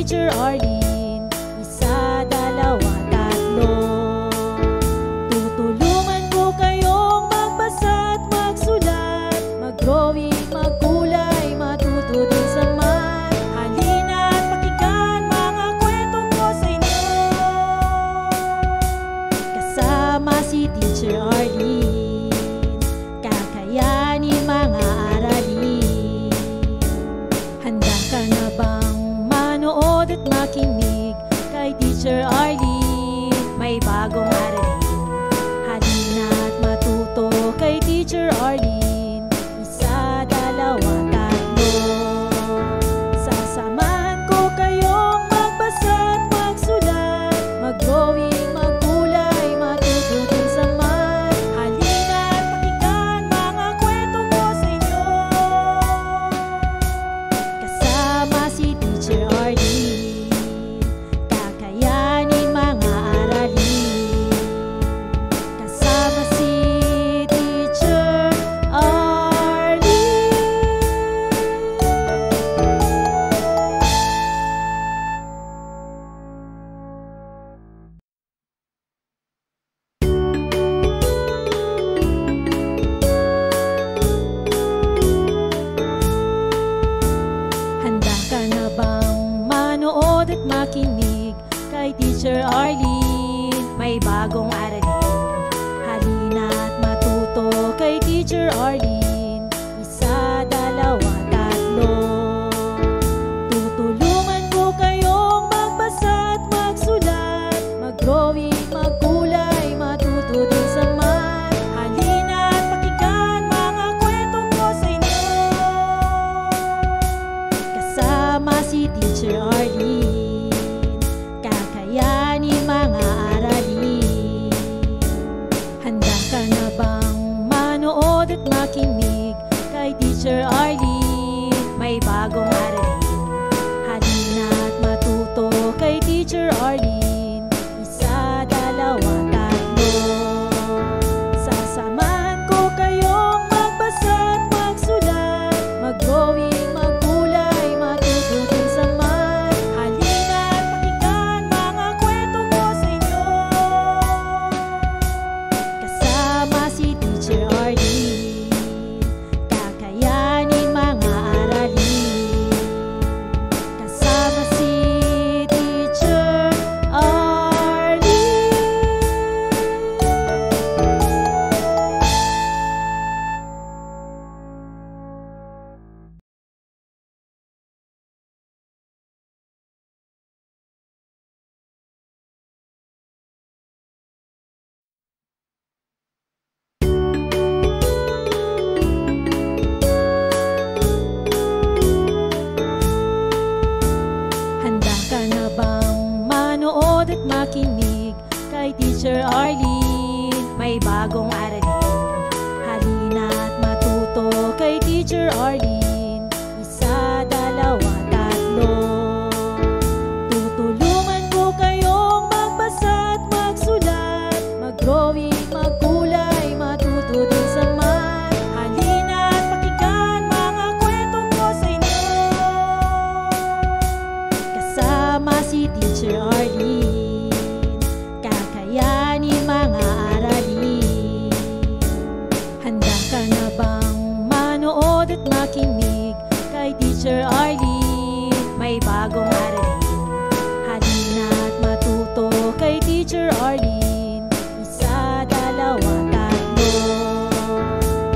Teacher Arlene. Isa, dalawa, tatlo. Tutulungan ko kayong magbasa at magsulat, mag-drawing, magkulay, matuto din sa math. Halina at pakinggan mga kwento ko sa inyo. Kasama si Teacher Arlene, kakayanin mga aralin. Handa ka na bang manood at makinig kay Teacher Arlene? May bagong aralin. Halina at matuto kay Teacher Arlene. Isa, dalawa, tatlo. Sasamahan ko kayong magbasa at magsulat, mag-drawing, magkulay, matuto din sa math. Halina at pakinggan mga kwento ko sa inyo. Kasama si Teacher Arlene, kakayanin mga aralin. Kasama si Teacher Arlene. Handa ka na bang manood at makinig kay Teacher Arlene? May bagong aralin. Halina at matuto kay Teacher Arlene. Isa, dalawa, tatlo. Tutulungan ko kayong magbasa at magsulat, mag-drawing, magkulay, matuto din sa math. Halina at pakinggan mga kwento ko sa inyo. Kasama si Teacher Arlene, kakayanin mga aralin. Handa ka na bang manood at makinig kay Teacher Arlene? May bagong aralin. Halina at matuto kay Teacher Arlene. Isa, dalawa, tatlo. Sasamahan ko kayong magbasa at magsulat, mag-drawing, magkulay, matuto din sa math. Halina at pakinggan mga kwento ko sa inyo. Kasama si Teacher Arlene, kakayanin mga aralin. Kasama si Teacher Arlene. Handa ka na bang manood at makinig kay Teacher Arlene? May bagong aralin. Halina at matuto kay Teacher Arlene. Isa, dalawa, tatlo. Tutulungan ko kayong magbasa at magsulat, mag-drawing, magkulay, matuto din sa math. Halina at pakinggan mga kwento ko sa inyo. Kasama si Teacher Arlene, kakayanin mga aralin. Handa ka na bang manood at makinig kay Teacher Arlene? May bagong aralin. Halina at matuto kay Teacher Arlene. Isa, dalawa, tatlo.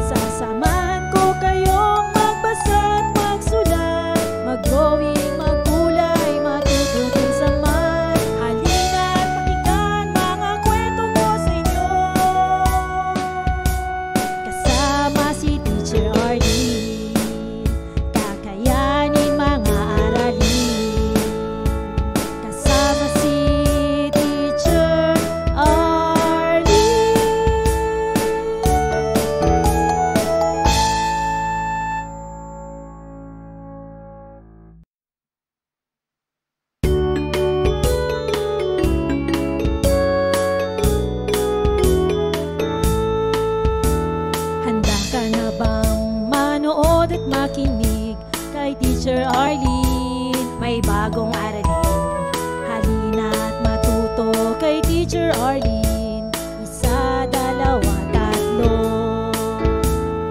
Sasamahan ko kayong magbasa at magsulat, mag-drawing, magkulay, matuto din sa math. Halina at pakinggan mga kwento ko sa inyo. Kasama si Teacher Arlene, kakayanin mga aralin. Kasama si Teacher Arlene. Handa ka na bang manood at makinig kay Teacher Arlene? May bagong aralin. Teacher Arlene. Isa, dalawa, tatlo.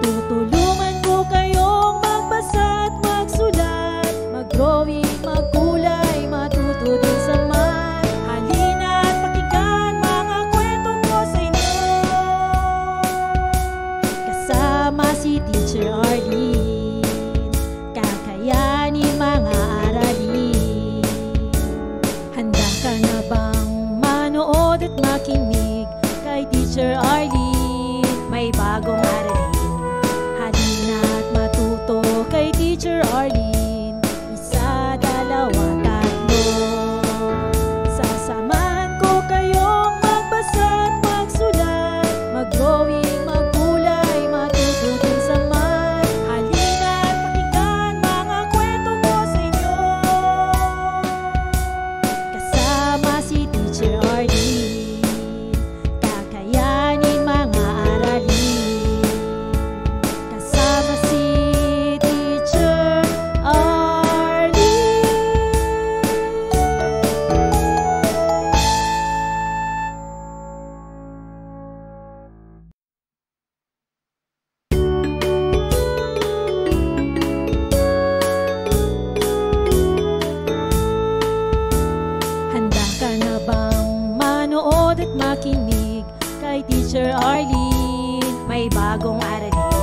Tutulungan ko kayong magbasa at magsulat, mag-drawing, magkulay, matuto din sa math. Halina at pakinggan mga kwento ko sa inyo. Kasama si Teacher Arlene, kakayanin mga aralin. Handa ka na bang manood at makinig kay Teacher Arlene? May bagong aralin. Halina at matuto kay Teacher Arlene. Isa, dalawa, tatlo. Sasamahan ko kayong magbasa at magsulat, mag-drawing, magkulay, matuto din sa math. Halina at pakinggan mga kwento ko sa inyo. Kasama si Teacher Arlene, kakayanin mga aralin. Kasama si Teacher Arlene. Handa ka na bang manood at makinig kay Teacher Arlene? May bagong aralin.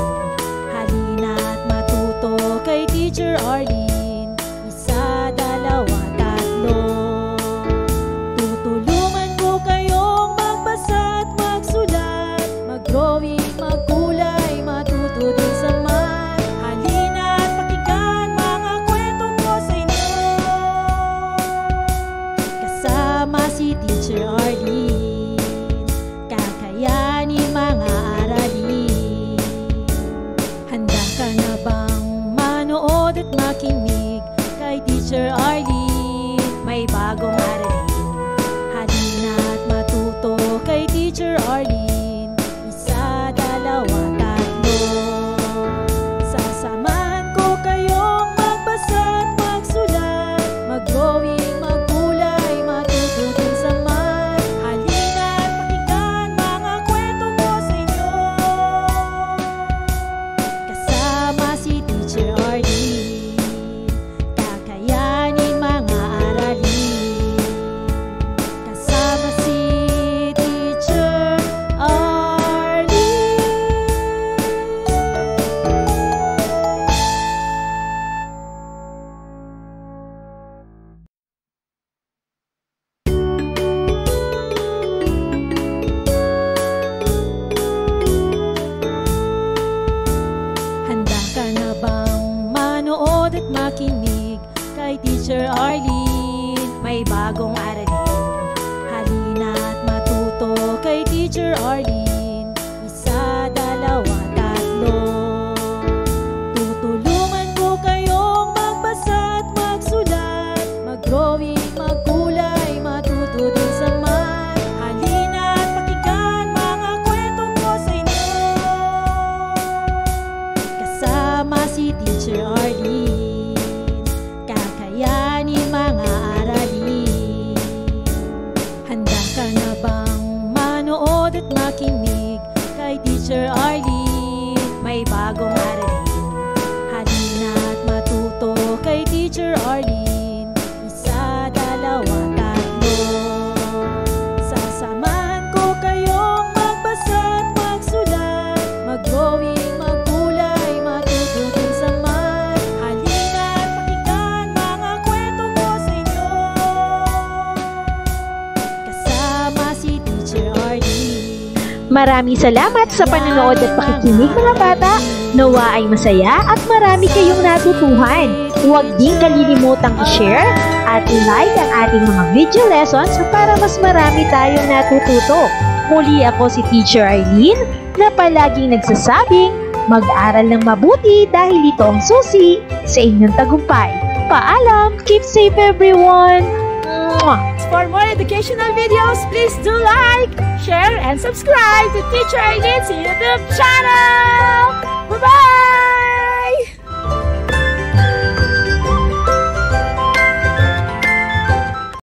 Halina at matuto kay Teacher Arlene. Isa, dalawa, tatlo. Tutulungan ko kayong magbasa at magsulat, mag-drawing, magkulay, matuto din sa math. Halina at pakinggan mga kwento ko sa inyo. Kasama si Teacher Arlene, kakayanin mga aralin. Handa ka na bang manood at makinig kay Teacher Arlene? May bagong aralin. Halina at matuto kay Teacher Arlene. Isa, dalawa, tatlo. Sasamahan ko kayong magbasa at magsulat, mag-drawing, magkulay, matuto din sa math. Halina at pakinggan mga kwento ko sa inyo. Kasama si Teacher Arlene, kakayanin mga aralin. Kasama si Teacher Arlene. Handa ka na bang manood at makinig kay Teacher Arlene? May bagong aralin. Halina at matuto kay Teacher Arlene. Isa, dalawa, tatlo. Tutulungan ko kayong magbasa at magsulat, mag-drawing, magkulay, matuto din sa math. Halina at pakinggan mga kwento ko sa inyo. Kasama si Teacher Arlene, kakayanin mga aralin. Handa ka na bang manood at makinig kay Teacher Arlene? May bagong aralin. Halina at matuto kay Teacher Arlene. Isa, dalawa, tatlo. Sasamahan ko kayong magbasa at magsulat, mag-drawing, magkulay, matuto din sa math. Halina at pakinggan mga kwento ko sa inyo. Kasama si Teacher Arlene. Maraming salamat sa panonood at pakikinig mga bata. Nawa ay masaya at marami kayong natutuhan. Huwag din kalilimutang i-share at i-like ang ating mga video lessons para mas marami tayong natututo. Muli ako si Teacher Arlene na palaging nagsasabing mag-aral ng mabuti dahil ito ang susi sa inyong tagumpay. Paalam! Keep safe everyone! Mwah! For more educational videos, please do like, share, and subscribe to Teacher Arlene's YouTube channel! Bye-bye!